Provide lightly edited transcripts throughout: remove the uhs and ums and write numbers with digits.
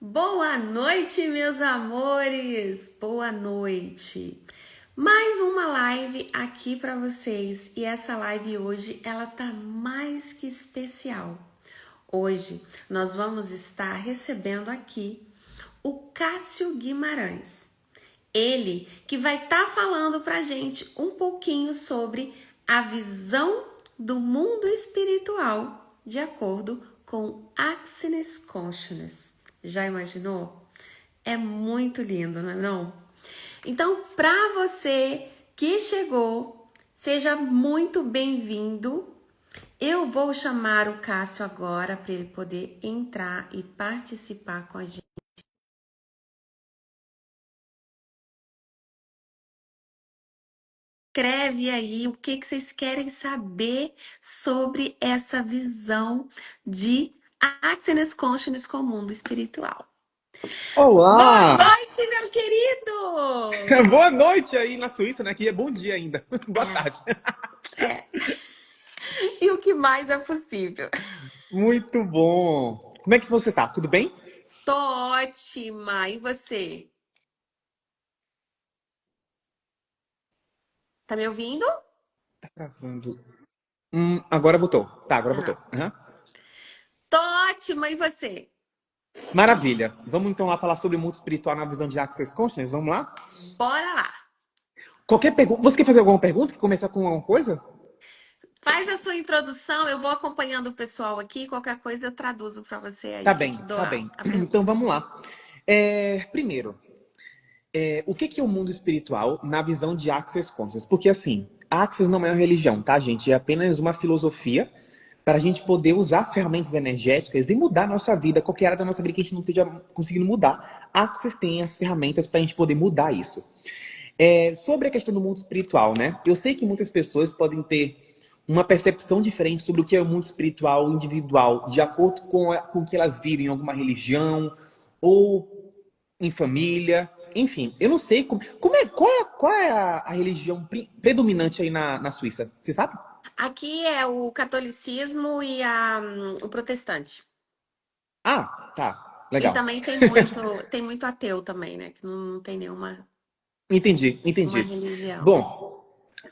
Boa noite, meus amores! Boa noite! Mais uma live aqui para vocês e essa live hoje ela tá mais que especial. Hoje nós vamos estar recebendo aqui o Cássio Guimarães. Ele que vai estar falando pra gente um pouquinho sobre a visão do mundo espiritual de acordo com Access Consciousness. Já imaginou? É muito lindo, não é não? Então, para você que chegou, seja muito bem-vindo. Eu vou chamar o Cássio agora para ele poder entrar e participar com a gente. Escreve aí o que vocês querem saber sobre essa visão de Access Consciousness com o mundo espiritual. Boa Olá! noite, meu querido! Boa noite aí na Suíça, né? Aqui é bom dia ainda. Boa É, tarde. é. E o que mais é possível? Muito bom. Como é que você tá? Tudo bem? Tô ótima. E você? Tá me ouvindo? Tá travando. Agora voltou. Tá, agora voltou. Ah, Aham. tô ótima. E você? Maravilha. Vamos então lá falar sobre o mundo espiritual na visão de Access Consciousness? Vamos lá? Bora lá. Qualquer pergunta. Você quer fazer alguma pergunta? Quer começar com alguma coisa? Faz a sua introdução, eu vou acompanhando o pessoal aqui. Qualquer coisa eu traduzo para você Tá aí. Eu bem, te dou tá a, bem. a Então pergunta. vamos lá. Primeiro, o que é o mundo espiritual na visão de Access Consciousness? Porque assim, Access não é uma religião, tá, gente? É apenas uma filosofia para a gente poder usar ferramentas energéticas e mudar a nossa vida, qualquer área da nossa vida que a gente não esteja conseguindo mudar. Access tem as ferramentas para a gente poder mudar isso. Sobre a questão do mundo espiritual, né? Eu sei que muitas pessoas podem ter uma percepção diferente sobre o que é o mundo espiritual individual, de acordo com o que elas viram em alguma religião ou em família. Enfim, eu não sei qual é a religião predominante aí na Suíça. Você sabe? Aqui é o catolicismo e o protestante. Ah, tá. E Legal. também tem muito ateu também, né? Que não tem nenhuma Entendi, uma entendi. religião. Bom,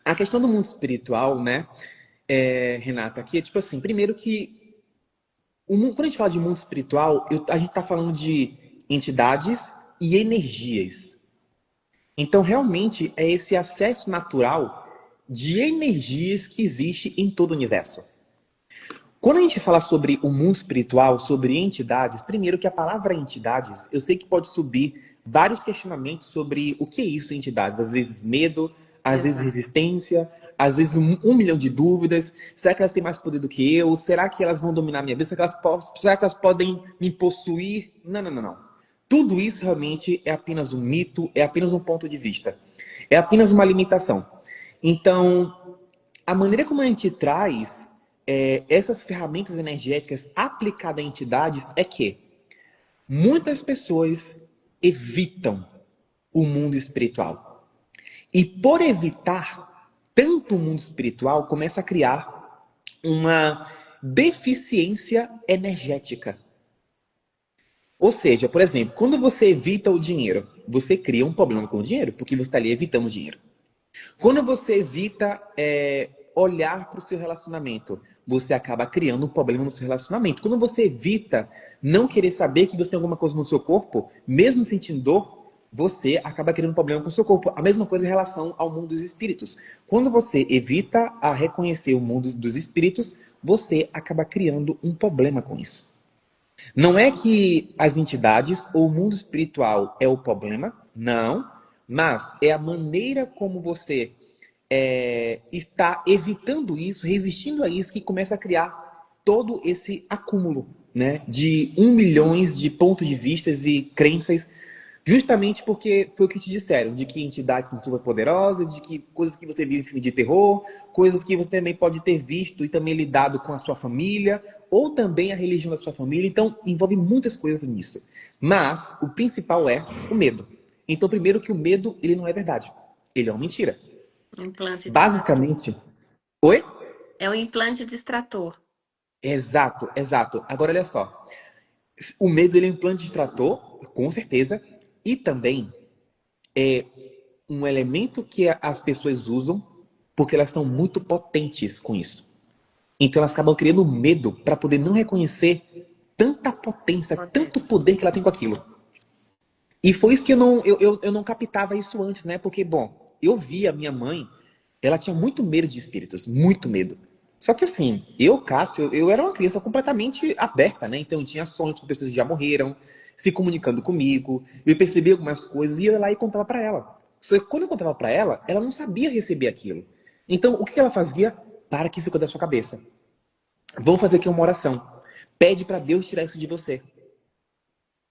a questão do mundo espiritual, né, Renata, aqui é tipo assim, primeiro que quando a gente fala de mundo espiritual, a gente está falando de entidades e energias. Então, realmente, é esse acesso natural de energias que existe em todo o universo. Quando a gente fala sobre o mundo espiritual, sobre entidades, primeiro que a palavra entidades, eu sei que pode subir vários questionamentos sobre o que é isso, entidades. Às vezes medo, às vezes Exato. resistência, às vezes um milhão de dúvidas. Será que elas têm mais poder do que eu? Será que elas vão dominar minha vida? Será que elas podem me possuir? Não, não, não, não. Tudo isso realmente é apenas um mito, é apenas um ponto de vista. É apenas uma limitação. Então, a maneira como a gente traz essas ferramentas energéticas aplicadas a entidades é que muitas pessoas evitam o mundo espiritual. E por evitar tanto o mundo espiritual, começa a criar uma deficiência energética. Ou seja, por exemplo, quando você evita o dinheiro, você cria um problema com o dinheiro, porque você está ali evitando o dinheiro. Quando você evita olhar para o seu relacionamento, você acaba criando um problema no seu relacionamento. Quando você evita não querer saber que você tem alguma coisa no seu corpo, mesmo sentindo dor, você acaba criando um problema com o seu corpo. A mesma coisa em relação ao mundo dos espíritos. Quando você evita a reconhecer o mundo dos espíritos, você acaba criando um problema com isso. Não é que as entidades ou o mundo espiritual é o problema, não, mas é a maneira como você está evitando isso, resistindo a isso, que começa a criar todo esse acúmulo, né, de 1 milhões de pontos de vistas e crenças, justamente porque foi o que te disseram, de que entidades são super poderosas, de que coisas que você viu em filme de terror, coisas que você também pode ter visto e também lidado com a sua família, ou também a religião da sua família. Então, envolve muitas coisas nisso. Mas o principal é o medo. Então, primeiro que o medo, ele não é verdade. Ele é uma mentira. Implante distrator. Basicamente. Oi? É o implante distrator. Exato, exato. Agora olha só. O medo ele é um plano distrator, com certeza, e também é um elemento que as pessoas usam porque elas estão muito potentes com isso. Então elas acabam criando medo para poder não reconhecer tanta potência, tanto Acontece. poder que ela tem com aquilo. E foi isso que eu não captava isso antes, né? Porque, bom, eu vi a minha mãe, ela tinha muito medo de espíritos, muito medo. Só que assim, Cássio, eu era uma criança completamente aberta, né? Então eu tinha sonhos com pessoas que já morreram, se comunicando comigo, eu percebia algumas coisas e eu ia lá e contava pra ela. Só que quando eu contava pra ela, ela não sabia receber aquilo. Então, o que ela fazia? Para que isso ficou da sua cabeça. Vamos fazer aqui uma oração. Pede pra Deus tirar isso de você.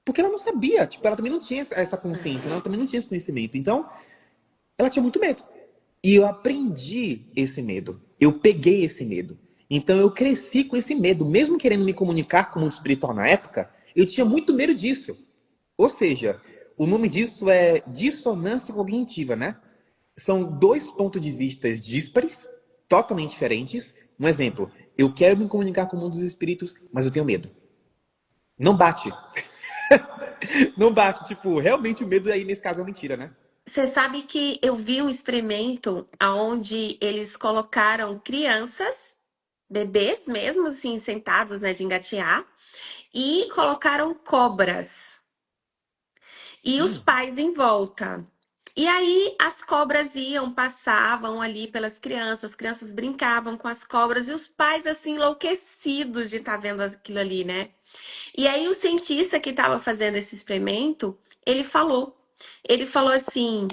Porque ela não sabia, tipo, ela também não tinha essa consciência, ela também não tinha esse conhecimento. Então, ela tinha muito medo. E eu aprendi esse medo. Eu peguei esse medo. Então, eu cresci com esse medo. Mesmo querendo me comunicar com o mundo espiritual na época, eu tinha muito medo disso. Ou seja, o nome disso é dissonância cognitiva, né? São dois pontos de vista díspares, totalmente diferentes. Um exemplo, eu quero me comunicar com o mundo dos espíritos, mas eu tenho medo. Não bate. Não bate, tipo, realmente o medo aí nesse caso é uma mentira, né? Você sabe que eu vi um experimento onde eles colocaram crianças, bebês mesmo, assim, sentados, né, de engatear, e colocaram cobras e os Hum. pais em volta. E aí as cobras iam, passavam ali pelas crianças, as crianças brincavam com as cobras e os pais assim enlouquecidos de estar vendo aquilo ali, né? E aí o cientista que estava fazendo esse experimento, ele falou assim: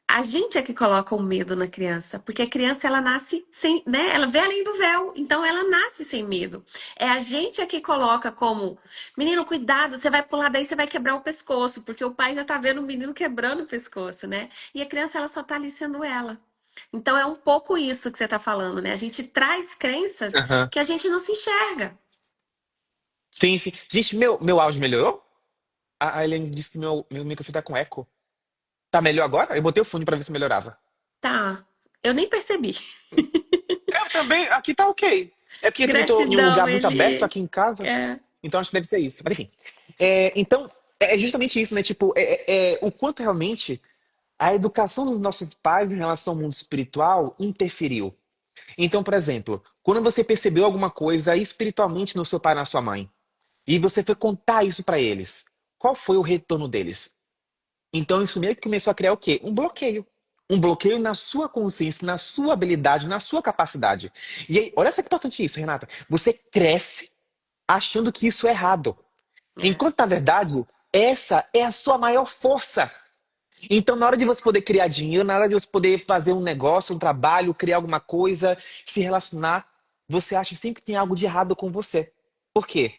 a gente é que coloca o medo na criança, porque a criança ela nasce sem, né? Ela vê além do véu, então ela nasce sem medo. É a gente é que coloca como, menino, cuidado, você vai pular daí, você vai quebrar o pescoço, porque o pai já tá vendo o menino quebrando o pescoço, né? E a criança ela só tá ali sendo ela. Então é um pouco isso que você tá falando, né? A gente traz crenças Aham. que a gente não se enxerga. Sim, sim. Gente, meu áudio melhorou? A Helene disse que meu microfone tá com eco. Tá melhor agora? Eu botei o fone pra ver se melhorava. Tá. Eu nem percebi. Eu também, aqui tá ok. É porque eu também tô em um Gratidão, lugar muito aberto Eli. aqui em casa, É, então acho que deve ser isso. Mas enfim. Então, é justamente isso, né? Tipo, o quanto realmente a educação dos nossos pais em relação ao mundo espiritual interferiu. Então, por exemplo, quando você percebeu alguma coisa espiritualmente no seu pai e na sua mãe, e você foi contar isso pra eles, qual foi o retorno deles? Então isso meio que começou a criar o quê? Um bloqueio. Um bloqueio na sua consciência, na sua habilidade, na sua capacidade. E aí, olha só que importante isso, Renata. Você cresce achando que isso é errado. é. Enquanto, na verdade, essa é a sua maior força. Então, na hora de você poder criar dinheiro, na hora de você poder fazer um negócio, um trabalho, criar alguma coisa, se relacionar, você acha sempre que tem algo de errado com você. Por quê?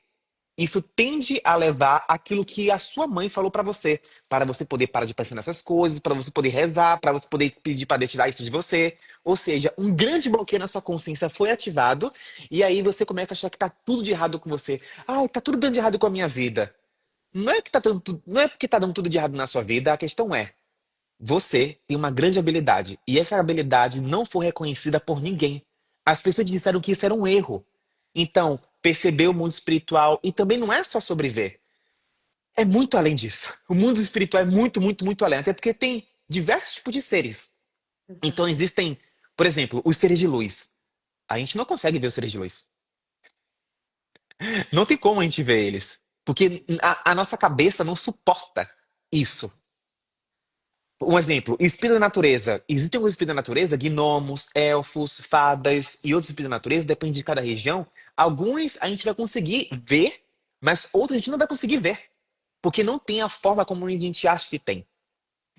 Isso tende a levar aquilo que a sua mãe falou pra você, para você poder parar de pensar nessas coisas, para você poder rezar, para você poder pedir para Deus tirar isso de você. Ou seja, um grande bloqueio na sua consciência foi ativado e aí você começa a achar que tá tudo de errado com você. Ah, tá tudo dando de errado com a minha vida. Não é que tá dando, não é porque tá dando tudo de errado na sua vida, a questão é, você tem uma grande habilidade e essa habilidade não foi reconhecida por ninguém. As pessoas disseram que isso era um erro. Então, perceber o mundo espiritual e também não é só sobreviver. É muito além disso. O mundo espiritual é muito, muito, muito além. Até porque tem diversos tipos de seres. Então, Exato. existem, por exemplo, os seres de luz. A gente não consegue ver os seres de luz. Não tem como a gente ver eles. Porque a nossa cabeça não suporta isso. Um exemplo, espírito da natureza. Existem alguns espíritos da natureza, gnomos, elfos, fadas e outros espíritos da natureza, depende de cada região. Alguns a gente vai conseguir ver, mas outros a gente não vai conseguir ver, porque não tem a forma como a gente acha que tem.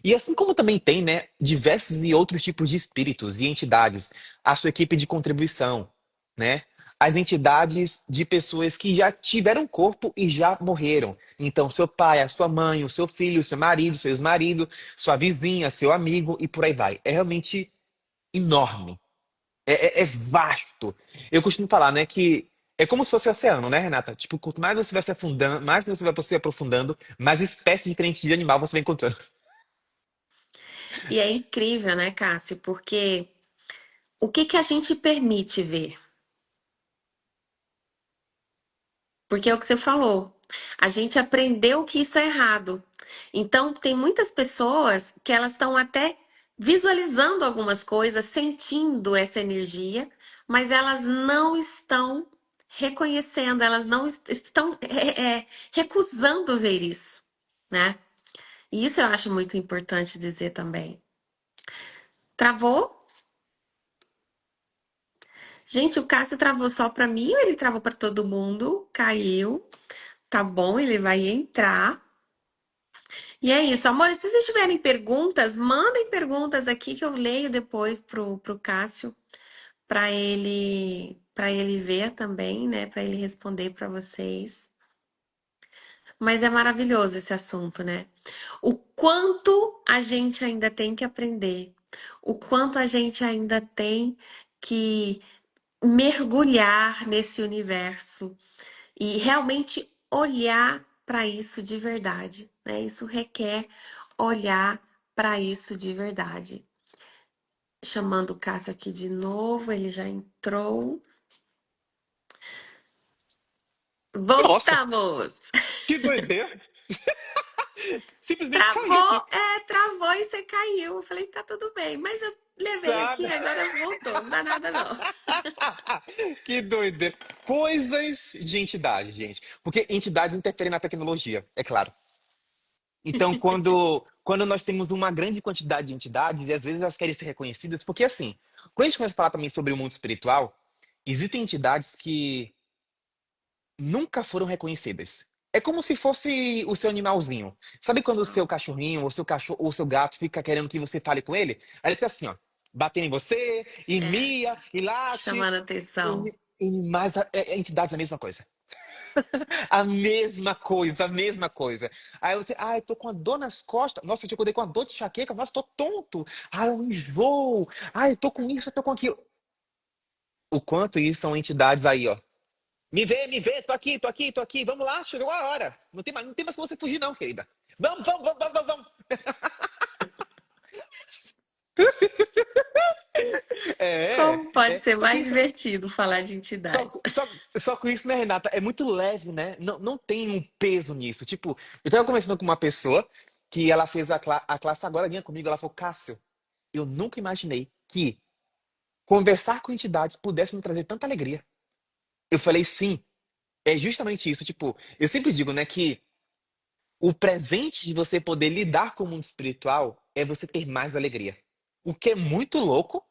E assim como também tem, né, diversos e outros tipos de espíritos e entidades, a sua equipe de contribuição, né? As entidades de pessoas que já tiveram corpo e já morreram. Então, seu pai, a sua mãe, o seu filho, o seu marido, seu ex-marido, sua vizinha, seu amigo e por aí vai. É realmente enorme. É vasto. Eu costumo falar, né, que é como se fosse o oceano, né, Renata? Tipo, quanto mais você vai se afundando, mais você vai se aprofundando, mais espécies diferentes de animal você vai encontrando. E é incrível, né, Cássio? Porque o que que a gente permite ver? Porque é o que você falou. A gente aprendeu que isso é errado. Então, tem muitas pessoas que elas estão até visualizando algumas coisas, sentindo essa energia, mas elas não estão reconhecendo, elas não estão recusando ver isso, né? E isso eu acho muito importante dizer também. Travou? Gente, o Cássio travou só para mim ou ele travou para todo mundo? Caiu. Tá bom, ele vai entrar. E é isso, amor. Se vocês tiverem perguntas, mandem perguntas aqui que eu leio depois pro Cássio para ele ver também, né? Para ele responder para vocês. Mas é maravilhoso esse assunto, né? O quanto a gente ainda tem que aprender, o quanto a gente ainda tem que mergulhar nesse universo e realmente olhar para isso de verdade, né? Isso requer olhar para isso de verdade. Chamando o Cássio aqui de novo, ele já entrou. Nossa, Voltamos! que doideira. Simplesmente caí aqui. Travou e você caiu. Eu falei, tá tudo bem, mas eu levei aqui Nada. e agora voltou, não dá nada não. Que doideira. Coisas de entidade, gente. Porque entidades interferem na tecnologia, é claro. Então, quando nós temos uma grande quantidade de entidades, e às vezes elas querem ser reconhecidas, porque assim, quando a gente começa a falar também sobre o mundo espiritual, existem entidades que nunca foram reconhecidas. É como se fosse o seu animalzinho. Sabe quando o seu cachorrinho, ou seu cachorro, ou seu gato fica querendo que você fale com ele? Aí ele fica assim, ó, batendo em você, e É, mia, e late. chamando atenção. Mas entidades é a mesma coisa. A mesma coisa, a mesma coisa. Aí você, eu tô com a dor nas costas. Nossa, eu te acordei com a dor de enxaqueca. Nossa, tô tonto. Eu enjoo. Eu tô com isso, eu tô com aquilo. O quanto isso são entidades aí, ó. Me vê, tô aqui, tô aqui, tô aqui. Vamos lá, chegou a hora. Não tem mais como você fugir, não, querida. Vamos, vamos, vamos, vamos, vamos. É, Como pode é. ser Só que mais isso, divertido falar de só, entidades? só, só com isso, né, Renata? É muito leve, né? Não tem um peso nisso. Tipo, eu tava conversando com uma pessoa que ela fez a classe agora comigo. Ela falou, Cássio, eu nunca imaginei que conversar com entidades pudesse me trazer tanta alegria. Eu falei, sim, é justamente isso. Tipo, eu sempre digo, né, que o presente de você poder lidar com o mundo espiritual é você ter mais alegria. O que é muito louco,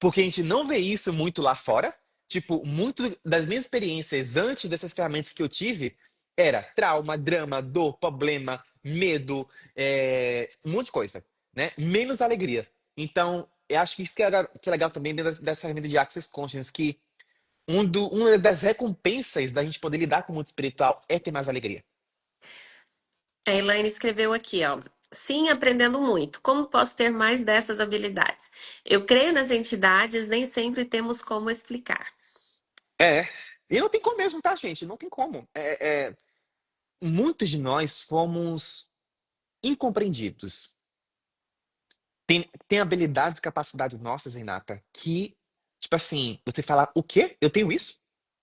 porque a gente não vê isso muito lá fora. Tipo, muito das minhas experiências antes dessas ferramentas que eu tive era trauma, drama, dor, problema, medo, um monte de coisa, né? Menos alegria. Então, eu acho que isso que é legal também dentro dessa ferramenta de Access Consciousness, que uma das recompensas da gente poder lidar com o mundo espiritual é ter mais alegria. A Elaine escreveu aqui, ó. Sim, aprendendo muito. Como posso ter mais dessas habilidades? Eu creio nas entidades, nem sempre temos como explicar. É. E não tem como mesmo, tá, gente? Não tem como. Muitos de nós fomos incompreendidos. Tem habilidades e capacidades nossas, Renata, que, tipo assim, você fala, o quê? Eu tenho isso?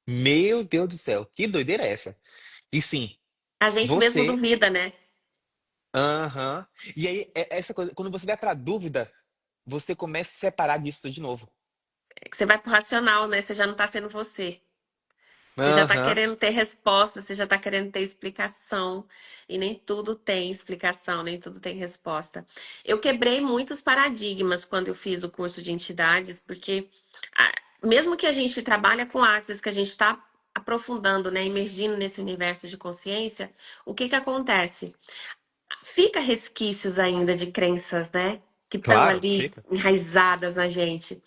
Meu Deus do céu, que doideira é essa? E sim, A gente mesmo você. duvida, né? Aham. E aí, essa coisa, quando você vai pra dúvida, você começa a separar disso tudo de novo. Que você vai pro racional, né? Você já não tá sendo você. Você já tá Aham. querendo ter resposta, você já tá querendo ter explicação. E nem tudo tem explicação, nem tudo tem resposta. Eu quebrei muitos paradigmas quando eu fiz o curso de entidades, porque mesmo que a gente trabalha com artes, que a gente está aprofundando, né, imergindo nesse universo de consciência, o que que acontece? Fica resquícios ainda de crenças, né, que estão Claro, ali fica. enraizadas na gente.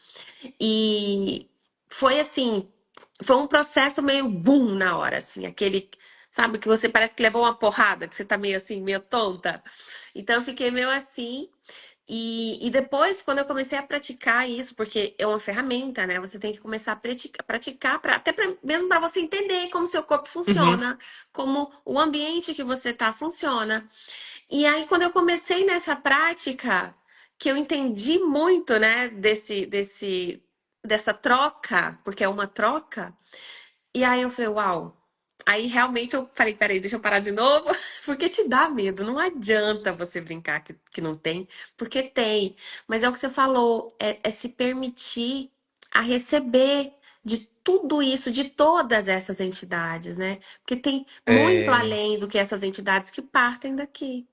E foi assim, foi um processo meio boom na hora, assim, aquele, sabe, que você parece que levou uma porrada, que você tá meio assim, meio tonta. Então eu fiquei meio assim. E depois, quando eu comecei a praticar isso, porque é uma ferramenta, né? Você tem que começar a praticar mesmo para você entender como seu corpo Uhum. funciona, como o ambiente que você tá funciona. E aí, quando eu comecei nessa prática, que eu entendi muito, né, dessa troca, porque é uma troca, e aí eu falei, uau. Aí realmente eu falei, peraí, deixa eu parar de novo, porque te dá medo. Não adianta você brincar que não tem, porque tem. Mas é o que você falou, é se permitir a receber de tudo isso, de todas essas entidades, né? Porque tem muito É, além do que essas entidades que partem daqui.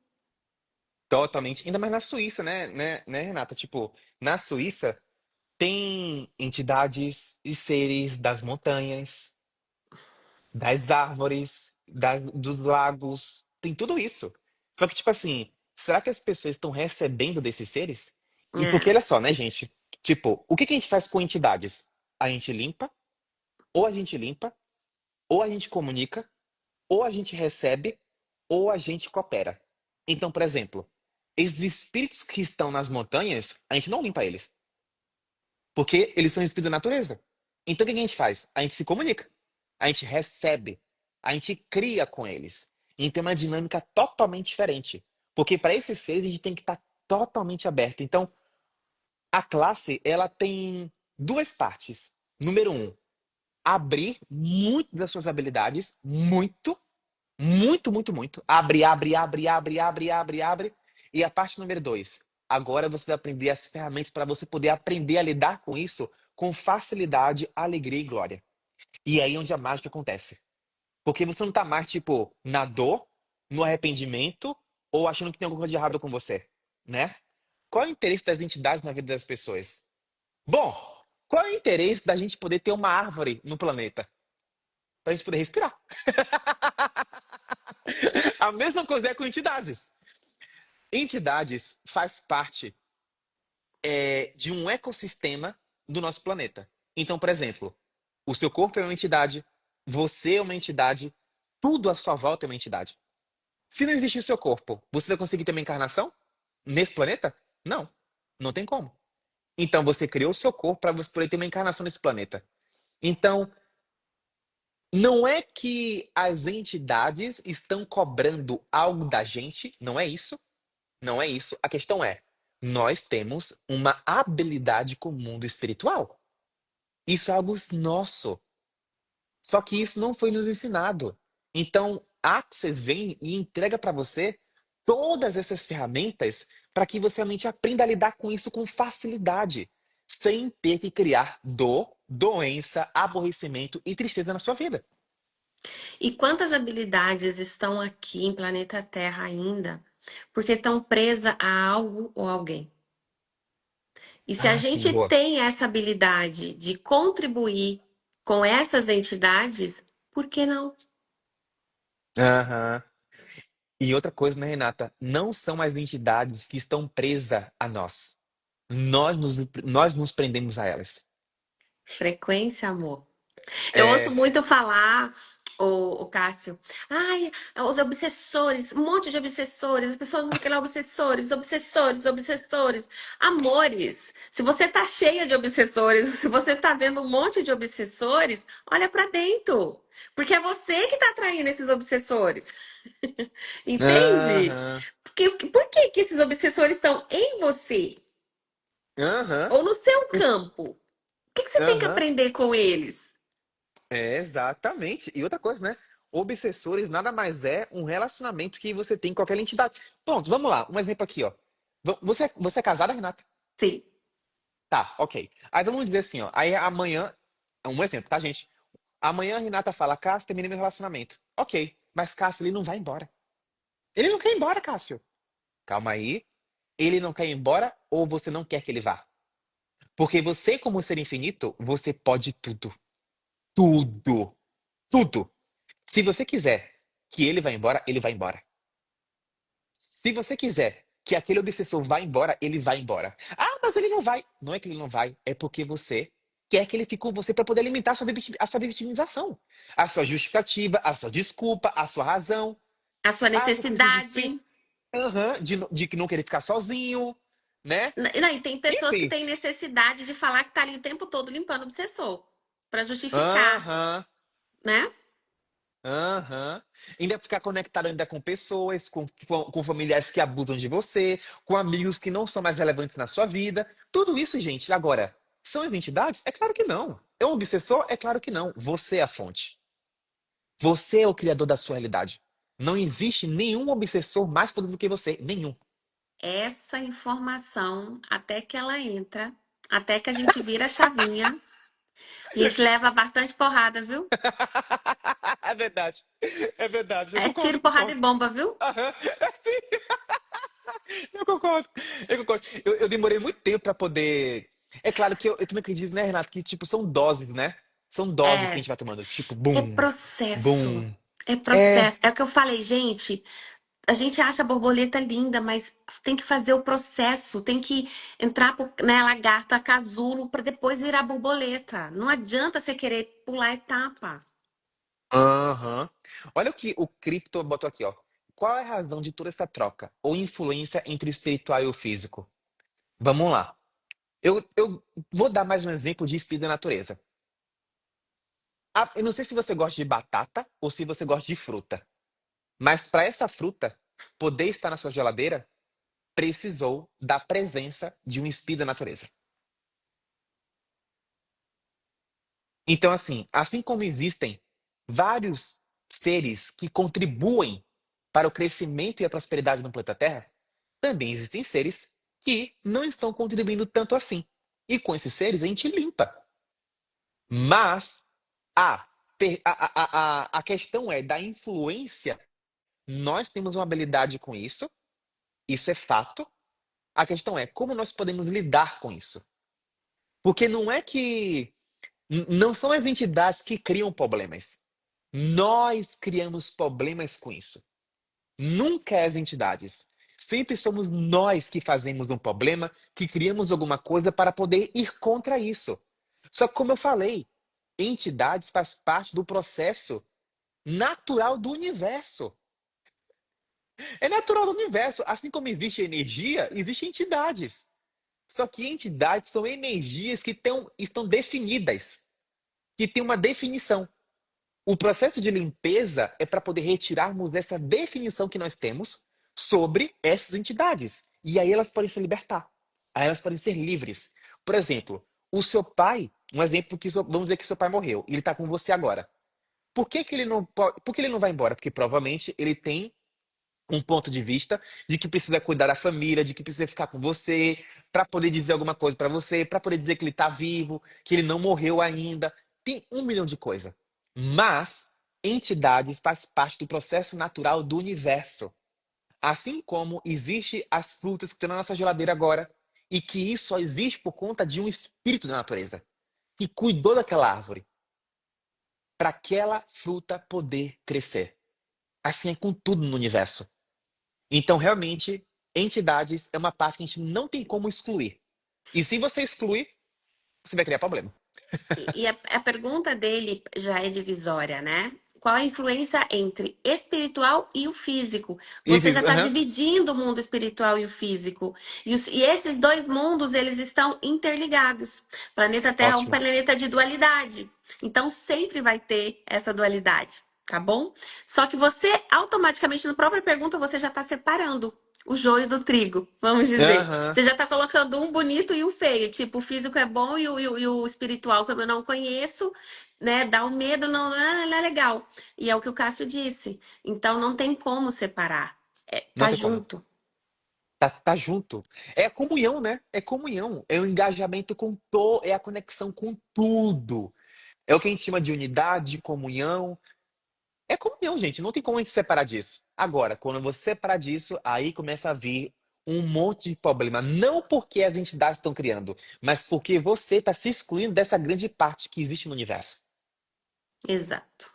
totalmente. Ainda mais na Suíça, né, Renata? Tipo, na Suíça tem entidades e seres das montanhas, das árvores, dos lagos, tem tudo isso. Só que, tipo assim, será que as pessoas estão recebendo desses seres? E porque, É. olha só, né, gente? Tipo, o que que a gente faz com entidades? A gente limpa, ou a gente limpa, ou a gente comunica, ou a gente recebe, ou a gente coopera. Então, por exemplo, esses espíritos que estão nas montanhas, a gente não limpa eles, porque eles são espíritos da natureza. Então, o que que a gente faz? A gente se comunica, a gente recebe, a gente cria com eles. Então, é uma dinâmica totalmente diferente. Porque para esses seres, a gente tem que estar totalmente aberto. Então, a classe, ela tem duas partes. Número um, abrir muito das suas habilidades, muito, muito, muito, muito. Abre, abre, abre, abre, abre, abre, abre. E a parte número dois. Agora você vai aprender as ferramentas para você poder aprender a lidar com isso com facilidade, alegria e glória. E é aí onde a mágica acontece. Porque você não tá mais, tipo, na dor, no arrependimento ou achando que tem alguma coisa de errado com você, né? Qual é o interesse das entidades na vida das pessoas? Bom, qual é o interesse da gente poder ter uma árvore no planeta? Pra gente poder respirar. A mesma coisa é com entidades. Entidades faz parte de um ecossistema do nosso planeta. Então, por exemplo, o seu corpo é uma entidade, você é uma entidade, tudo à sua volta é uma entidade. Se não existir o seu corpo, você vai conseguir ter uma encarnação nesse planeta? Não, não tem como. Então, você criou o seu corpo para você poder ter uma encarnação nesse planeta. Então, não é que as entidades estão cobrando algo da gente, não é isso. Não é isso. A questão é, nós temos uma habilidade com o mundo espiritual. Isso é algo nosso. Só que isso não foi nos ensinado. Então, Access vem e entrega para você todas essas ferramentas para que você realmente aprenda a lidar com isso com facilidade, sem ter que criar dor, doença, aborrecimento e tristeza na sua vida. E quantas habilidades estão aqui em planeta Terra ainda porque estão presas a algo ou alguém? E se a Ah, sim, gente boa. tem essa habilidade de contribuir com essas entidades, por que não? Aham. E outra coisa, né, Renata? Não são as entidades que estão presas a nós. Nós nos prendemos a elas. Frequência, amor. Eu ouço É. muito falar, o Cássio, ai, os obsessores, um monte de obsessores, as pessoas não querem obsessores, obsessores, obsessores. Amores, se você tá cheia de obsessores, se você tá vendo um monte de obsessores, olha pra dentro. Porque é você que tá atraindo esses obsessores. Entende? Aham. Por que que esses obsessores estão em você? Aham. Ou no seu campo? O que que você tem que Aham. aprender com eles? É, exatamente. E outra coisa, né? Obsessores nada mais é um relacionamento que você tem com aquela entidade. Pronto, vamos lá. Um exemplo aqui, ó. Você é casada, Renata? Sim. Tá, ok. Aí vamos dizer assim, ó. Aí amanhã, um exemplo, tá, gente? Amanhã a Renata fala, Cássio, terminei meu relacionamento. Ok, mas Cássio, ele não vai embora. Ele não quer ir embora, Cássio. Calma aí. Ele não quer ir embora ou você não quer que ele vá? Porque você, como ser infinito, você pode tudo. Tudo. Tudo. Se você quiser que ele vá embora, ele vai embora. Se você quiser que aquele obsessor vá embora, ele vai embora. Ah, mas ele não vai. Não é que ele não vai, é porque você quer que ele fique com você para poder alimentar a sua vitimização, a sua justificativa, a sua desculpa, a sua razão. A sua Ah, porque eu preciso disso. necessidade. Aham, de que não querer ficar sozinho, né? Não, e tem pessoas que Enfim. têm necessidade de falar que tá ali o tempo todo limpando o obsessor. Pra justificar, Aham. né? Aham. Ainda ficar conectado ainda com pessoas, com familiares que abusam de você, com amigos que não são mais relevantes na sua vida. Tudo isso, gente. Agora, são as entidades? É claro que não. É um obsessor? É claro que não. Você é a fonte. Você é o criador da sua realidade. Não existe nenhum obsessor mais poderoso do que você. Nenhum. Essa informação, até que ela entra, até que a gente vira a chavinha, a gente leva bastante porrada, viu? É verdade. É verdade. Eu É concordo, tiro, eu porrada e concordo. bomba, viu? Aham. Sim, eu concordo. Eu concordo. Eu demorei muito tempo pra poder. É claro que eu também acredito, né, Renato, que tipo, são doses, né? São doses que a É, gente vai tomando. Tipo, é bum, processo. bum. É É. processo. É o que eu falei, gente. A gente acha a borboleta linda, mas tem que fazer o processo, tem que entrar né, lagarta, casulo, para depois virar borboleta. Não adianta você querer pular etapa. Aham. Olha o que o Cripto botou aqui, ó. Qual é a razão de toda essa troca ou influência entre o espiritual e o físico? Vamos lá. Eu vou dar mais um exemplo de espírito da natureza. Eu não sei se você gosta de batata ou se você gosta de fruta, mas para essa fruta poder estar na sua geladeira, precisou da presença de um espírito da natureza. Então, assim como existem vários seres que contribuem para o crescimento e a prosperidade no planeta Terra, também existem seres que não estão contribuindo tanto assim. E com esses seres a gente limpa. Mas a questão é da influência. Nós temos uma habilidade com isso é fato. A questão é como nós podemos lidar com isso. Porque não é que. Não são as entidades que criam problemas. Nós criamos problemas com isso. Nunca é as entidades. Sempre somos nós que fazemos um problema, que criamos alguma coisa para poder ir contra isso. Só que, como eu falei, entidades faz parte do processo natural do universo. É natural do universo. Assim como existe energia, existem entidades. Só que entidades são energias que estão definidas, que têm uma definição. O processo de limpeza é para poder retirarmos essa definição que nós temos sobre essas entidades. E aí elas podem se libertar. Aí elas podem ser livres. Por exemplo, o seu pai, um exemplo que vamos dizer que seu pai morreu, e ele está com você agora. Por que ele não vai embora? Porque provavelmente ele tem um ponto de vista de que precisa cuidar da família, de que precisa ficar com você, para poder dizer alguma coisa para você, para poder dizer que ele está vivo, que ele não morreu ainda. Tem um milhão de coisas. Mas entidades faz parte do processo natural do universo. Assim como existe as frutas que estão na nossa geladeira agora, e que isso só existe por conta de um espírito da natureza, que cuidou daquela árvore, para aquela fruta poder crescer. Assim é com tudo no universo. Então, realmente, entidades é uma parte que a gente não tem como excluir. E se você excluir, você vai criar problema. E a pergunta dele já é divisória, né? Qual a influência entre espiritual e o físico? E Você já está aham, dividindo o mundo espiritual e o físico. E esses dois mundos, eles estão interligados. O planeta Terra é um ótimo. planeta de dualidade. Então, sempre vai ter essa dualidade, tá bom? Só que você, automaticamente, na própria pergunta, você já está separando o joio do trigo, vamos dizer. Aham, Você já tá colocando um bonito e um feio. Tipo, o físico é bom e o espiritual, como eu não conheço, né? Dá o medo, não é legal. E é o que o Cássio disse. Então não tem como separar. É, não tá tem como. junto. Tá junto. É a comunhão, né? É comunhão. É o engajamento é a conexão com tudo. É o que a gente chama de unidade, de comunhão. É comunhão, gente. Não tem como a gente separar disso. Agora, quando você separar disso, aí começa a vir um monte de problema. Não porque as entidades estão criando, mas porque você está se excluindo dessa grande parte que existe no universo. Exato.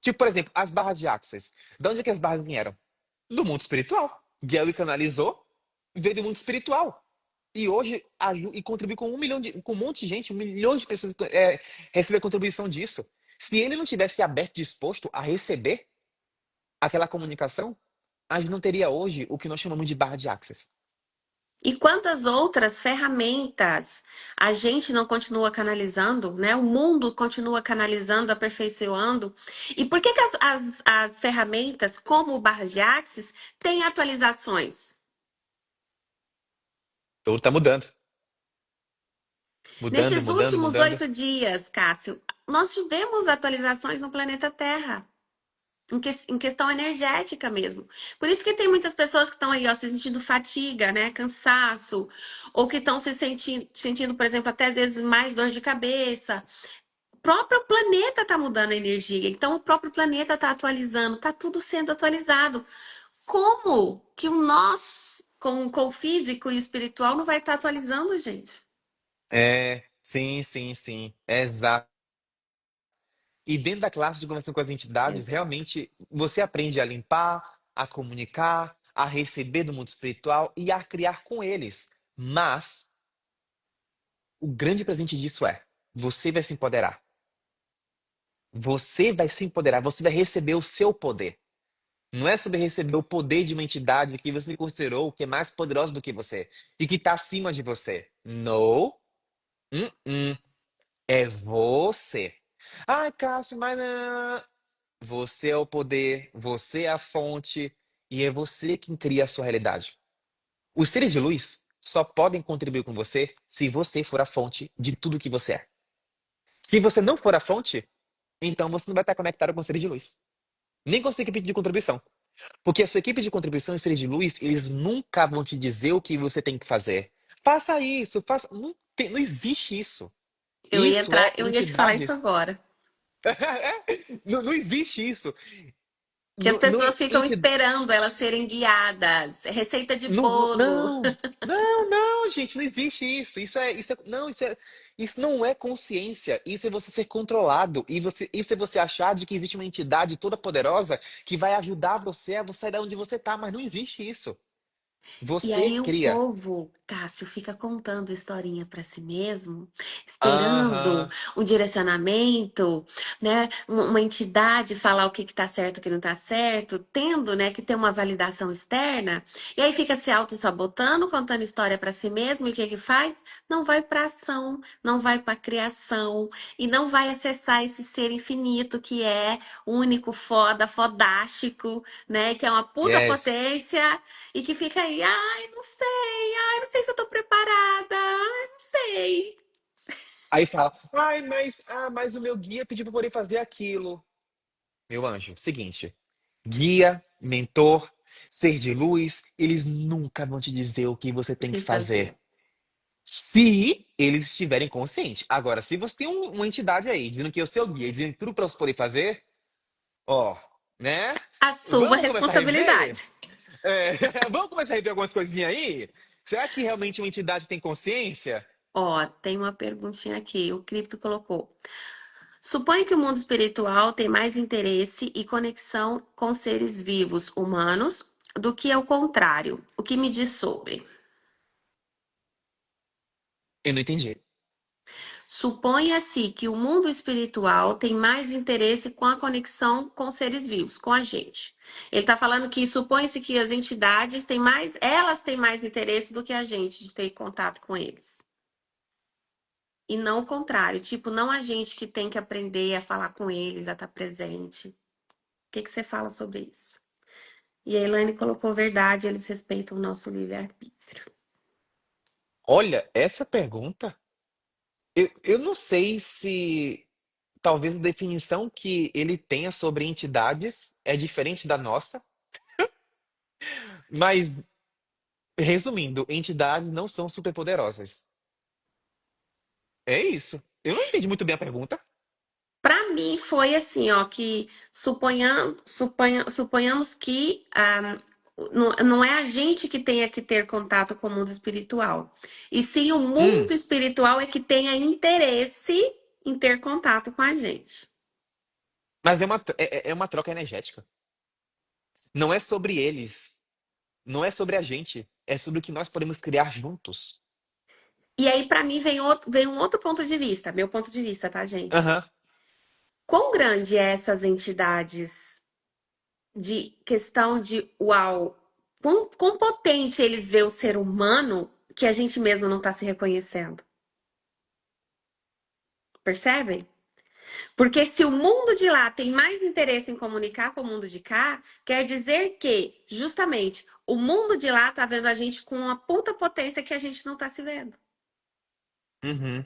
Tipo, por exemplo, as barras de Axis. De onde é que as barras vieram? Do mundo espiritual. Gary canalizou, veio do mundo espiritual. E hoje e contribui com com um monte de gente, 1 milhão de pessoas receber contribuição disso. Se ele não tivesse aberto, disposto a receber aquela comunicação, a gente não teria hoje o que nós chamamos de barra de Access. E quantas outras ferramentas a gente não continua canalizando, né? O mundo continua canalizando, aperfeiçoando. E por que as ferramentas, como o Barra de Axis, têm atualizações? Tudo tá mudando. Mudando, Nesses mudando, últimos mudando. 8 dias, Cássio, nós tivemos atualizações no planeta Terra. Em questão energética mesmo. Por isso que tem muitas pessoas que estão aí, ó, se sentindo fatiga, né? Cansaço, ou que estão se sentindo, por exemplo, até às vezes mais dor de cabeça. O próprio planeta está mudando a energia, então o próprio planeta está atualizando, está tudo sendo atualizado. Como que o nós, com o físico e o espiritual, não vai estar atualizando, gente? Sim, sim, sim. Exato. E dentro da classe de conversação com as entidades, Exato. realmente você aprende a limpar, a comunicar, a receber do mundo espiritual e a criar com eles. Mas o grande presente disso é: você vai se empoderar. Você vai se empoderar, você vai receber o seu poder. Não é sobre receber o poder de uma entidade que você considerou que é mais poderosa do que você e que está acima de você. Não. É você. Ai, Cássio, mas não. Você é o poder, você é a fonte e é você quem cria a sua realidade. Os seres de luz só podem contribuir com você se você for a fonte de tudo que você é. Se você não for a fonte, então você não vai estar conectado com os seres de luz, nem com a sua equipe de contribuição. Porque a sua equipe de contribuição e seres de luz, eles nunca vão te dizer o que você tem que fazer. Faça isso, faça. Não existe isso. Isso é Eu ia te falar isso entidades. agora. Não existe isso. Que as Não, pessoas ficam esperando elas serem guiadas. Receita de bolo. não, gente, não existe isso. Isso não é consciência. Isso é você ser controlado e isso é você achar de que existe uma entidade toda poderosa que vai ajudar você a você sair da onde você tá, mas não existe isso. E Você aí o cria. povo, Cássio, fica contando historinha para si mesmo, esperando Aham. um direcionamento, né? Uma entidade falar o que que tá certo, o que não tá certo, tendo, né, que ter uma validação externa. E aí fica se auto-sabotando, contando história para si mesmo, e o que que faz? Não vai para ação, não vai para criação e não vai acessar esse ser infinito que é único, foda, fodástico, né? Que é uma puta Yes. potência e que fica aí, ai, não sei se eu tô preparada, ai, não sei. Aí fala, ai, mas o meu guia pediu pra eu poder fazer aquilo. Meu anjo, seguinte. Guia, mentor, ser de luz, eles nunca vão te dizer o que você tem que Tem que fazer. fazer. Se eles estiverem conscientes. Agora, se você tem uma entidade aí dizendo que é o seu guia, dizendo tudo para você poder fazer, ó, né? Assuma a Vamos começar a rever? responsabilidade. É, vamos começar a rever algumas coisinhas aí? Será que realmente uma entidade tem consciência? Ó, tem uma perguntinha aqui, o Cripto colocou. Suponho que o mundo espiritual tem mais interesse e conexão com seres vivos humanos do que ao contrário. O que me diz sobre? Eu não entendi. Suponha-se que o mundo espiritual tem mais interesse com a conexão com seres vivos, com a gente. Ele está falando que supõe-se que as entidades têm mais, elas têm mais interesse do que a gente de ter contato com eles. E não o contrário, tipo, não a gente que tem que aprender a falar com eles, a estar presente. O que que você fala sobre isso? E a Elaine colocou verdade, eles respeitam o nosso livre-arbítrio. Olha, essa pergunta, eu não sei se talvez a definição que ele tenha sobre entidades é diferente da nossa, mas resumindo, entidades não são superpoderosas. É isso. Eu não entendi muito bem a pergunta. Para mim foi assim, ó, que suponhamos que não é a gente que tenha que ter contato com o mundo espiritual, e sim o Hum, mundo espiritual é que tenha interesse em ter contato com a gente. mas é uma troca energética. Não é sobre eles. Não é sobre a gente. É sobre o que nós podemos criar juntos. E aí, para mim, vem um outro ponto de vista, meu ponto de vista, tá, gente? Aham. Quão grande é essas entidades de questão de uau, quão potente eles vê o ser humano que a gente mesmo não está se reconhecendo. Percebem? Porque se o mundo de lá tem mais interesse em comunicar com o mundo de cá, quer dizer que, justamente, o mundo de lá tá vendo a gente com uma puta potência que a gente não tá se vendo. Uhum.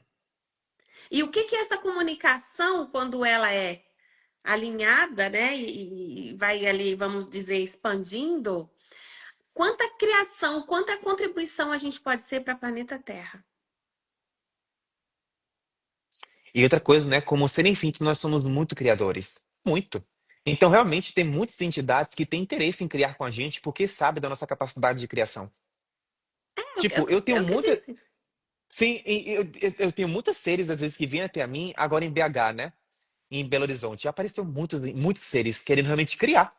E o que que é essa comunicação, quando ela é alinhada, né? E vai ali, vamos dizer, expandindo, quanta criação, quanta contribuição a gente pode ser para o planeta Terra. E outra coisa, né? Como ser infinito, nós somos muito criadores. Muito. Então, realmente, tem muitas entidades que têm interesse em criar com a gente porque sabem da nossa capacidade de criação. Tipo, eu tenho É o que eu muita. disse. Sim, eu tenho muitos seres, às vezes, que vêm até a mim, agora em BH, né? Em Belo Horizonte. Apareceu muitos seres querendo realmente criar.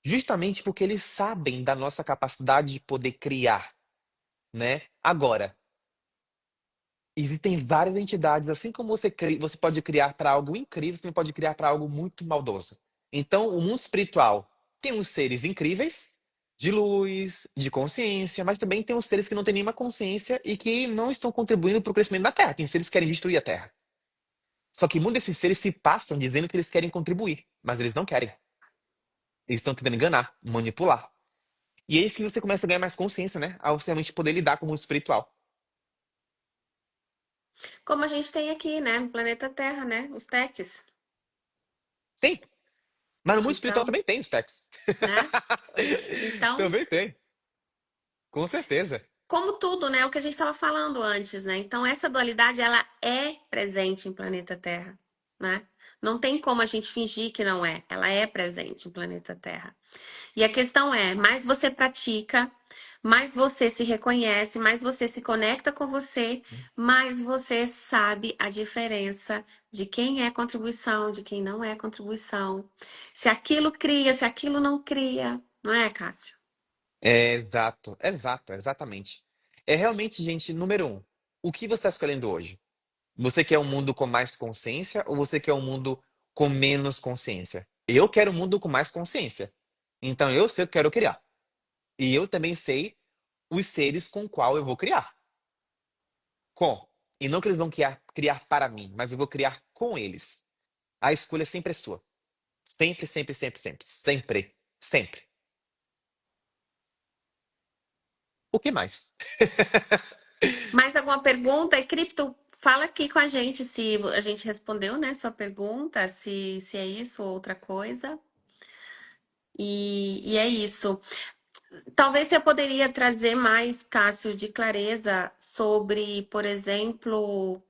Justamente porque eles sabem da nossa capacidade de poder criar, né? Agora, existem várias entidades, assim como você pode criar para algo incrível, você também pode criar para algo muito maldoso. Então, o mundo espiritual tem uns seres incríveis, de luz, de consciência, mas também tem uns seres que não têm nenhuma consciência e que não estão contribuindo para o crescimento da Terra. Tem seres que querem destruir a Terra. Só que muitos desses seres se passam dizendo que eles querem contribuir, mas eles não querem. Eles estão tentando enganar, manipular. E é isso que você começa a ganhar mais consciência, né? Ao você realmente poder lidar com o mundo espiritual. Como a gente tem aqui, né, no planeta Terra, né, os techs. Sim, mas no mundo espiritual Então, também tem os techs. né? Então, Também tem, com certeza. como tudo, né, o que a gente estava falando antes, né? Então, essa dualidade, ela é presente em planeta Terra, né? Não tem como a gente fingir que não é. Ela é presente em planeta Terra. E a questão é, mais você pratica, mais você se reconhece, mais você se conecta com você, mais você sabe a diferença de quem é contribuição, de quem não é contribuição. Se aquilo cria, se aquilo não cria, não é, Cássio? É exato, exato, exatamente. É realmente, gente, número um. O que você está escolhendo hoje? Você quer um mundo com mais consciência ou você quer um mundo com menos consciência? Eu quero um mundo com mais consciência. Então eu sei o que eu quero criar. E eu também sei os seres com qual eu vou criar. Com. E não que eles vão criar para mim, mas eu vou criar com eles. A escolha sempre é sua. Sempre, sempre, sempre, sempre. Sempre. Sempre. O que mais? Mais alguma pergunta? E Cripto, fala aqui com a gente se a gente respondeu, né, sua pergunta, se é isso ou outra coisa. E é isso. Talvez você poderia trazer mais, Cássio, de clareza sobre, por exemplo,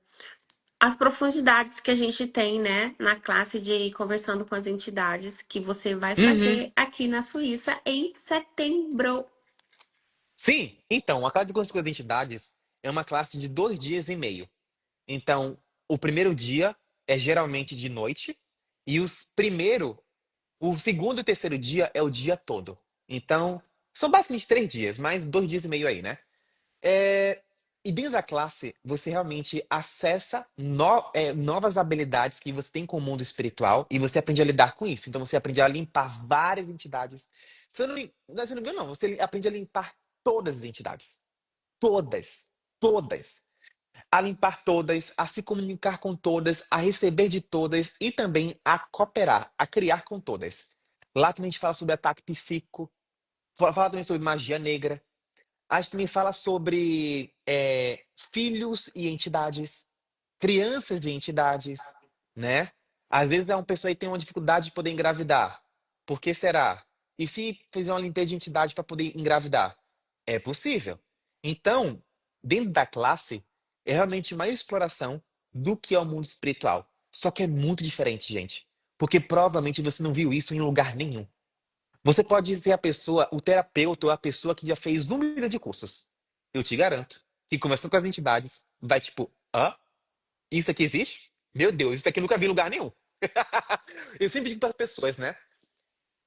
as profundidades que a gente tem, né, na classe de conversando com as entidades que você vai Uhum. fazer aqui na Suíça em setembro. Sim, então, a classe de construção de identidades é uma classe de 2 dias e meio. Então, o primeiro dia é geralmente de noite, e o segundo e terceiro dia é o dia todo. Então, são basicamente 3 dias, mais 2 dias e meio aí, né? É, e dentro da classe, você realmente acessa novas habilidades que você tem com o mundo espiritual e você aprende a lidar com isso. Então, você aprende a limpar várias entidades. Se eu não, se eu não me engano, não. Você aprende a limpar todas as entidades. Todas. Todas. A limpar todas, a se comunicar com todas, a receber de todas e também a cooperar, a criar com todas. Lá também a gente fala sobre ataque psíquico, fala também sobre magia negra. A gente também fala sobre filhos e entidades, crianças e entidades, né? Às vezes uma pessoa aí tem uma dificuldade de poder engravidar. Por que será? E se fizer uma limpeza de entidade para poder engravidar? É possível. Então, dentro da classe, é realmente uma exploração do que é o mundo espiritual. Só que é muito diferente, gente. Porque provavelmente você não viu isso em lugar nenhum. Você pode ser a pessoa, o terapeuta ou a pessoa que já fez 1 milhão de cursos. Eu te garanto que conversando com as entidades, vai tipo, hã? Isso aqui existe? Meu Deus, isso aqui eu nunca vi em lugar nenhum. Eu sempre digo para as pessoas, né?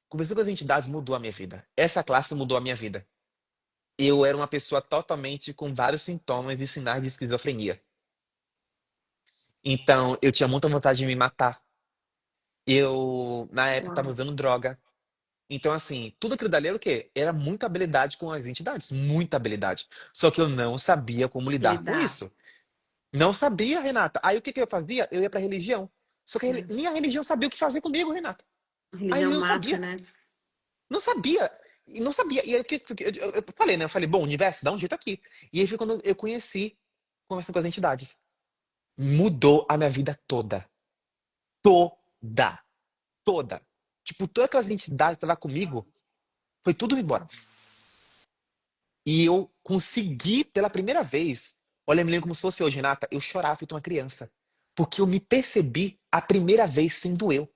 Conversando com as entidades mudou a minha vida. Essa classe mudou a minha vida. Eu era uma pessoa totalmente com vários sintomas e sinais de esquizofrenia. Então, eu tinha muita vontade de me matar. Eu, na época, estava Uau. usando droga. Então, assim, tudo aquilo dali era o quê? Era muita habilidade com as entidades, muita habilidade. Só que eu não sabia como lidar com Lidar. isso. Não sabia, Renata. Aí o que que eu fazia? Eu ia pra religião. Só que Né? minha religião sabia o que fazer comigo, Renata. A Religião religião mata, sabia. né? Não sabia. E não sabia. E aí o que eu falei, né? Eu falei, bom, universo, dá um jeito aqui. E aí foi quando eu conheci conversando com as entidades. mudou a minha vida toda. Toda. Toda. Tipo, todas aquelas identidades que estavam comigo, foi tudo embora. E eu consegui, pela primeira vez, olha, eu me lembro como se fosse hoje, Renata, eu chorava feito uma criança. Porque eu me percebi a primeira vez sendo eu.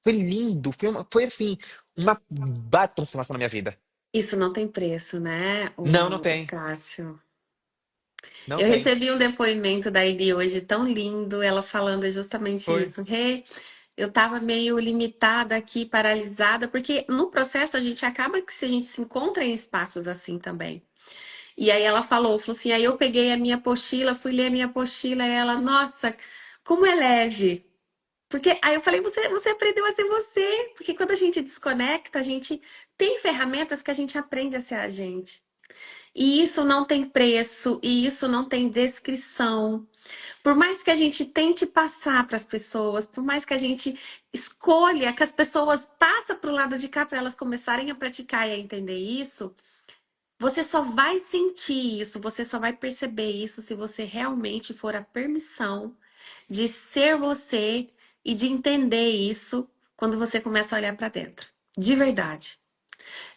Foi lindo, foi assim, uma baita transformação na minha vida. Isso não tem preço, né, Não, não o tem. Cássio? Não Eu tem. recebi um depoimento da Eli hoje tão lindo, ela falando justamente Foi. isso. Rê, eu tava meio limitada aqui, paralisada, porque no processo a gente acaba que se a gente se encontra em espaços assim também. E aí ela falou assim, aí eu peguei a minha apostila, fui ler a minha apostila, e ela, nossa, como é leve. Porque aí eu falei, você aprendeu a ser você. Porque quando a gente desconecta, a gente tem ferramentas que a gente aprende a ser a gente. E isso não tem preço, e isso não tem descrição. Por mais que a gente tente passar para as pessoas, por mais que a gente escolha que as pessoas passem para o lado de cá para elas começarem a praticar e a entender isso, você só vai sentir isso, você só vai perceber isso se você realmente for a permissão de ser você e de entender isso quando você começa a olhar para dentro. De verdade.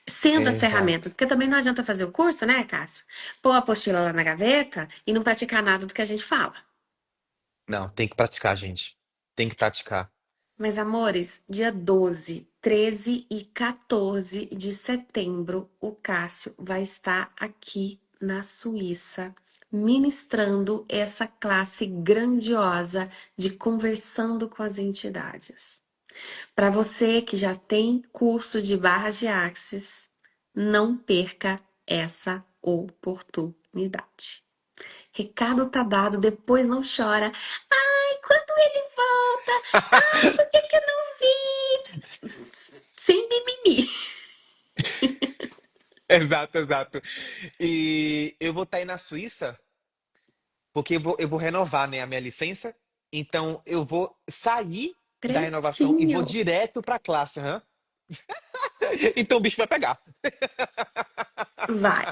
Sendo as Exato. ferramentas, porque também não adianta fazer o curso, né, Cássio? Pôr a apostila lá na gaveta e não praticar nada do que a gente fala. Não, tem que praticar, gente. Tem que praticar. Mas, amores, dia 12, 13 e 14 de setembro, o Cássio vai estar aqui na Suíça, ministrando essa classe grandiosa de conversando com as entidades. Para você que já tem curso de barras de Axis, não perca essa oportunidade. Recado tá dado, depois não chora. Ai, quando ele volta? Ai, por que que eu não vi? Sem mimimi. Exato, exato. E eu vou estar aí na Suíça, porque eu vou renovar, né, a minha licença. Então, eu vou sair da renovação e vou Fresquinho. direto pra classe, aham. Então o bicho vai pegar. Vai.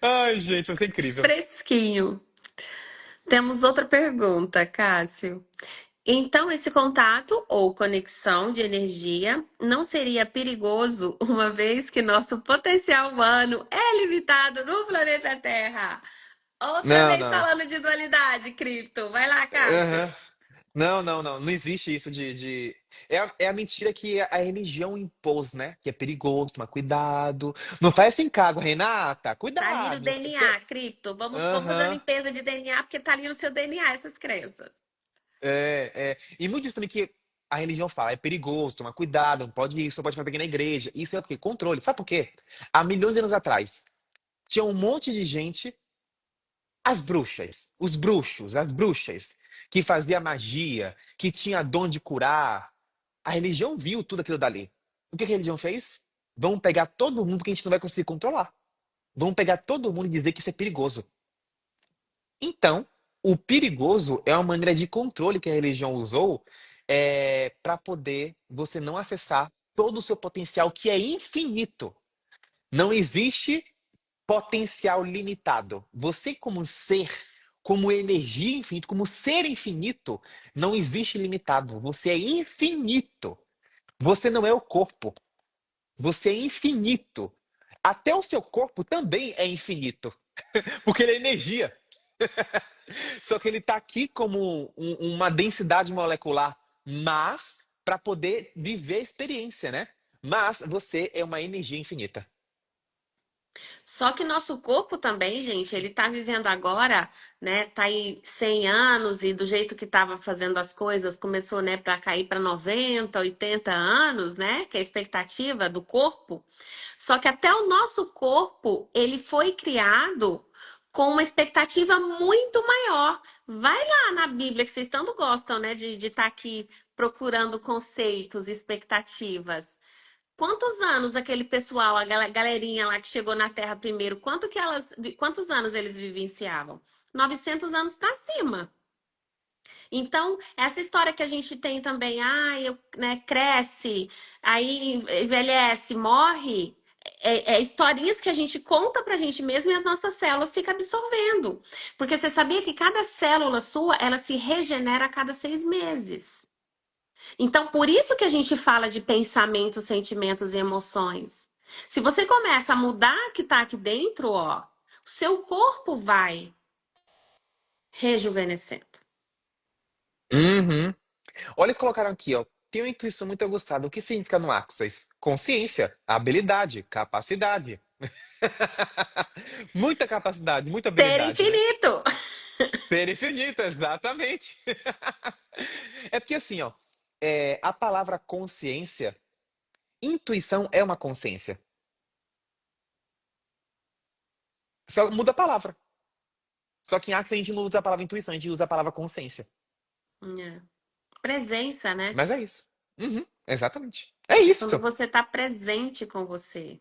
Ai, gente, vai ser incrível. Fresquinho. Temos outra pergunta, Cássio. Então, esse contato ou conexão de energia não seria perigoso, uma vez que nosso potencial humano é limitado no planeta Terra? Outra Não, vez não. falando de dualidade, cripto. Vai lá, Cássio. Aham. Não, não, não. Não existe isso de... É a mentira que a religião impôs, né? Que é perigoso, tomar cuidado. Não faz isso em casa, Renata. Tá ali no Cuidado. DNA, cripto. Vamos fazer uma Aham. limpeza de DNA, porque tá ali no seu DNA essas crenças. E muito disso também que a religião fala, é perigoso, tomar cuidado, não pode ir, só pode fazer aqui na igreja. Isso é o quê? Controle. Sabe por quê? Há milhões de anos atrás, tinha um monte de gente, as bruxas, os bruxos, as bruxas, que fazia magia, que tinha dom de curar. A religião viu tudo aquilo dali. O que a religião fez? Vamos pegar todo mundo que a gente não vai conseguir controlar. Vamos pegar todo mundo e dizer que isso é perigoso. Então, o perigoso é uma maneira de controle que a religião usou para poder você não acessar todo o seu potencial, que é infinito. Não existe potencial limitado. Você, como ser, como energia infinita, como ser infinito, não existe limitado. Você é infinito. Você não é o corpo. Você é infinito. Até o seu corpo também é infinito, porque ele é energia. Só que ele está aqui como uma densidade molecular, mas para poder viver a experiência, né? Mas você é uma energia infinita. Só que nosso corpo também, gente, ele tá vivendo agora, né? Tá aí 100 anos e do jeito que tava fazendo as coisas, começou, né, para cair para 90, 80 anos, né? Que é a expectativa do corpo. Só que até o nosso corpo, ele foi criado com uma expectativa muito maior. Vai lá na Bíblia, que vocês tanto gostam, né, de estar aqui procurando conceitos, expectativas. Quantos anos aquele pessoal, a galerinha lá que chegou na Terra primeiro, quantos anos eles vivenciavam? 900 anos para cima. Então, essa história que a gente tem também, né, cresce, aí envelhece, morre, historinhas que a gente conta pra gente mesmo e as nossas células ficam absorvendo. Porque você sabia que cada célula sua, ela se regenera a cada 6 meses. Então, por isso que a gente fala de pensamentos, sentimentos e emoções. Se você começa a mudar o que tá aqui dentro, ó, o seu corpo vai rejuvenescendo. Uhum. Olha, colocaram aqui, ó. Tenho uma intuição muito aguçada. O que significa no Axis? Consciência, habilidade, capacidade. Muita capacidade, muita Ser habilidade, né? infinito. Ser infinito, exatamente. É porque assim, ó, a palavra consciência, intuição é uma consciência. Só muda a palavra. Só que em Axis a gente não usa a palavra intuição, a gente usa a palavra consciência. É. Presença, né? Mas é isso. Uhum, exatamente. É Quando isso. você tá presente com você.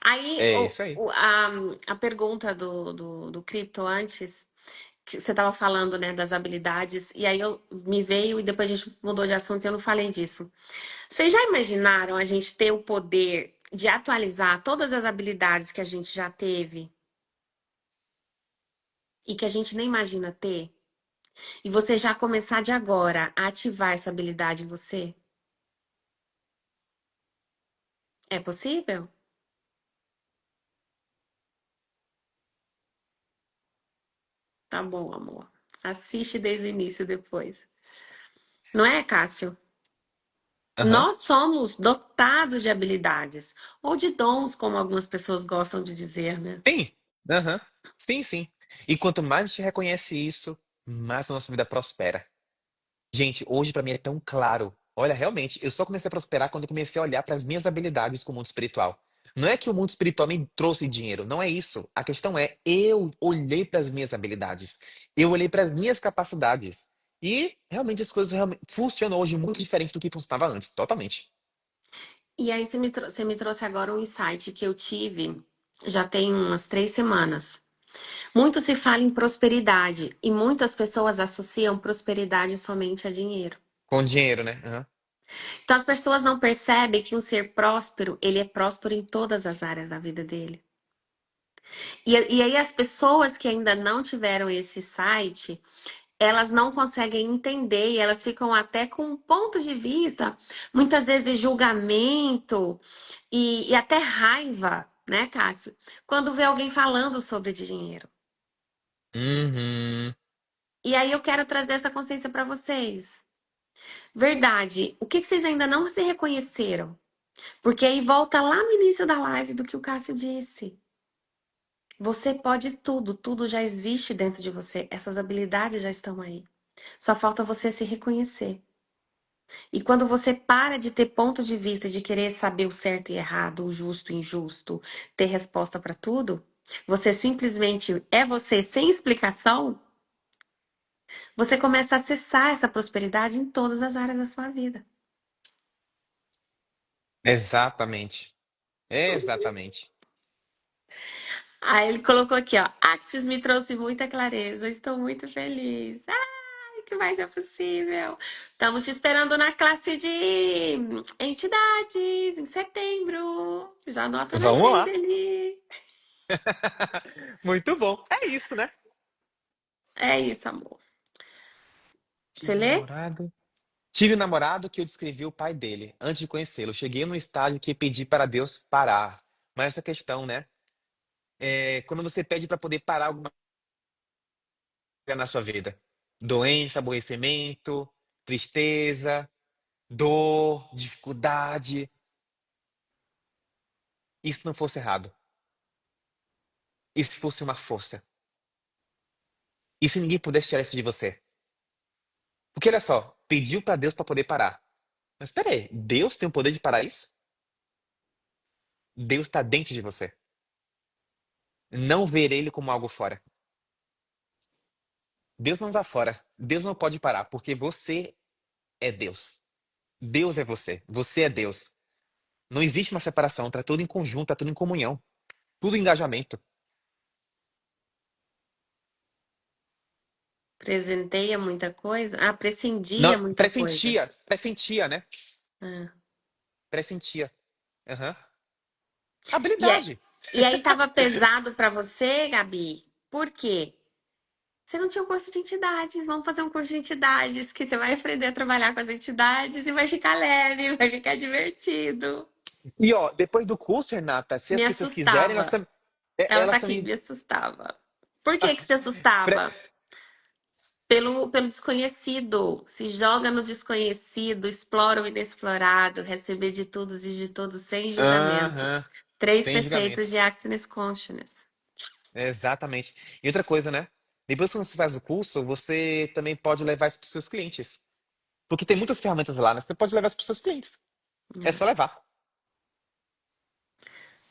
Aí, É isso aí. a pergunta do Crypto antes, que você estava falando, né, das habilidades, e aí me veio e depois a gente mudou de assunto e eu não falei disso. Vocês já imaginaram a gente ter o poder de atualizar todas as habilidades que a gente já teve e que a gente nem imagina ter? E você já começar de agora a ativar essa habilidade em você? É possível? Tá bom, amor. Assiste desde o início depois. Não é, Cássio? Aham. Nós somos dotados de habilidades, ou de dons, como algumas pessoas gostam de dizer, né? Sim. Aham. Sim, sim. E quanto mais a gente reconhece isso, mais a nossa vida prospera. Gente, hoje pra mim é tão claro. Olha, realmente, eu só comecei a prosperar quando eu comecei a olhar para as minhas habilidades com o mundo espiritual. Não é que o mundo espiritual me trouxe dinheiro, não é isso. A questão é, eu olhei para as minhas habilidades, eu olhei para as minhas capacidades. E realmente as coisas realmente funcionam hoje muito diferente do que funcionava antes, totalmente. E aí você me trouxe agora um insight que eu tive já tem umas 3 semanas. Muito se fala em prosperidade e muitas pessoas associam prosperidade somente a dinheiro. Com dinheiro, né? Aham. Então as pessoas não percebem que um ser próspero, ele é próspero em todas as áreas da vida dele. E aí as pessoas que ainda não tiveram esse site, elas não conseguem entender e elas ficam até com um ponto de vista, muitas vezes julgamento e até raiva, né, Cássio? Quando vê alguém falando sobre dinheiro. Uhum. E aí eu quero trazer essa consciência para vocês. Verdade, o que que vocês ainda não se reconheceram? Porque aí volta lá no início da live do que o Cássio disse. Você pode tudo, tudo já existe dentro de você, essas habilidades já estão aí. Só falta você se reconhecer. E quando você para de ter ponto de vista de querer saber o certo e errado, o justo e injusto, ter resposta para tudo, você simplesmente é você sem explicação, você começa a acessar essa prosperidade em todas as áreas da sua vida. Exatamente. Exatamente. Aí ele colocou aqui, ó, Axis me trouxe muita clareza, estou muito feliz. Ai, que mais é possível? Estamos te esperando na classe de entidades em setembro. Já anota na Vamos agenda lá. ali. Muito bom. É isso, né? É isso, amor. Você Tive um lê? namorado. Tive um namorado que eu descrevi o pai dele antes de conhecê-lo. Cheguei num estágio que pedi para Deus parar. Mas essa questão, né? Quando você pede para poder parar alguma coisa na sua vida. Doença, aborrecimento, tristeza, dor, dificuldade. E se não fosse errado? E se fosse uma força? E se ninguém pudesse tirar isso de você? Porque olha só, pediu para Deus para poder parar. Mas espera aí, Deus tem o poder de parar isso? Deus está dentro de você. Não ver ele como algo fora. Deus não está fora. Deus não pode parar, porque você é Deus. Deus é você. Você é Deus. Não existe uma separação. Tá tudo em conjunto, tá tudo em comunhão. Tudo em engajamento. Presenteia muita coisa? Ah, prescindia Não, muita coisa. pressentia, pressentia, né? Ah. Pressentia. Aham. E, é- Habilidade. e aí tava pesado pra você, Gabi? Por quê? Você não tinha um curso de entidades. Vamos fazer um curso de entidades que você vai aprender a trabalhar com as entidades e vai ficar leve, vai ficar divertido. E ó, depois do curso, Renata, se as Me pessoas quiserem, assustava. Ela tá elas aqui, também. me assustava. Por que que te assustava? Pelo desconhecido. Se joga no desconhecido, explora o inexplorado, receber de todos e de todos sem julgamentos. Aham, Três sem preceitos de julgamentos. Axionis Consciousness. Exatamente. E outra coisa, né? Depois que você faz o curso, você também pode levar isso para os seus clientes. Porque tem muitas ferramentas lá, né? Você pode levar isso para os seus clientes. É É. só levar.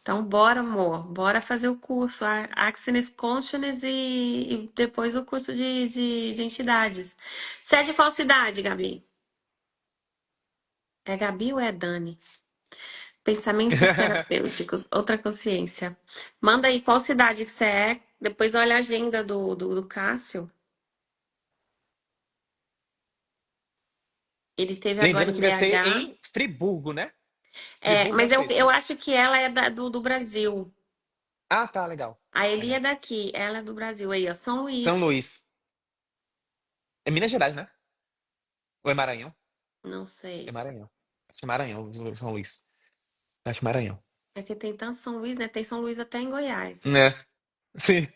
Então, bora, amor. Bora fazer o curso. Axionis Consciousness e depois o curso de entidades. Você é de qual cidade, Gabi? É Gabi ou é Dani? Pensamentos terapêuticos, outra consciência. Manda aí qual cidade que você é. Depois olha a agenda do Cássio. Ele teve agora Lembrando em que vai ser BH. em Friburgo, né? É, Friburgo, mas acho que é isso, eu né? acho que ela é do Brasil. Ah, tá, legal. A Eli é Legal. daqui, ela é do Brasil. Aí, ó, São São Luís. Luís. É Minas Gerais, né? Ou é Maranhão? Não É sei. Maranhão. Acho que é Maranhão, São Luís. Acho que é Maranhão. É que tem tanto São Luís, né? Tem São Luís até em Goiás. É, sim.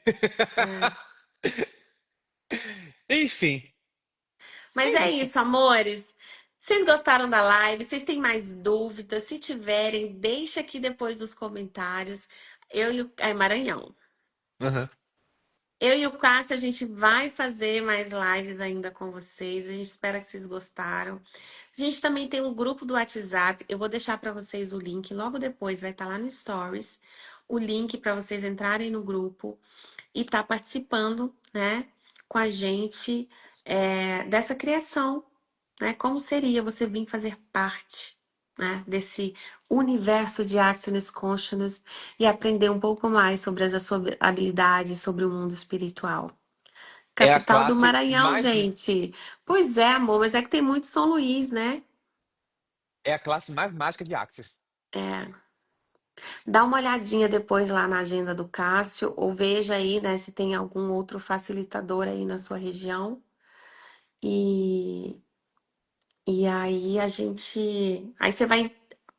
É. Enfim, Mas é é isso. isso, amores. Vocês gostaram da live? Vocês têm mais dúvidas? Se tiverem, deixa aqui depois nos comentários. Eu e o... Ai, Maranhão. Aham. Eu e o Cássio, a gente vai fazer mais lives ainda com vocês. A gente espera que vocês gostaram. A gente também tem um grupo do WhatsApp. Eu vou deixar para vocês o link logo depois, vai estar lá no Stories. O link para vocês entrarem no grupo e estar participando, né, com a gente dessa criação, né? Como seria você vir fazer parte, né, desse universo de Axionis Consciousness e aprender um pouco mais sobre as suas habilidades, sobre o mundo espiritual. É a Capital do classe Maranhão, mais, gente. Pois é, amor, mas é que tem muito São Luís, né? é a classe mais mágica de Axis. É. Dá uma olhadinha depois lá na agenda do Cássio, ou veja aí, né, se tem algum outro facilitador aí na sua região. E, e aí a gente. Aí você vai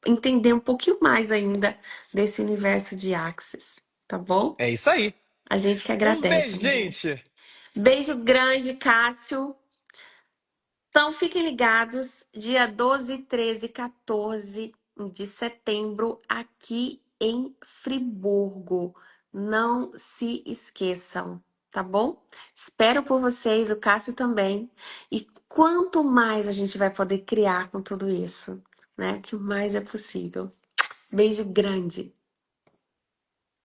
entender um pouquinho mais ainda desse universo de Axis, tá bom? É isso aí. A gente que Um agradece, beijo, amor. gente. Beijo grande, Cássio. Então, fiquem ligados, dia 12, 13 e 14 de setembro, aqui em Friburgo. Não se esqueçam, tá bom? Espero por vocês, o Cássio também. E quanto mais a gente vai poder criar com tudo isso, né? Que mais é possível. Beijo grande.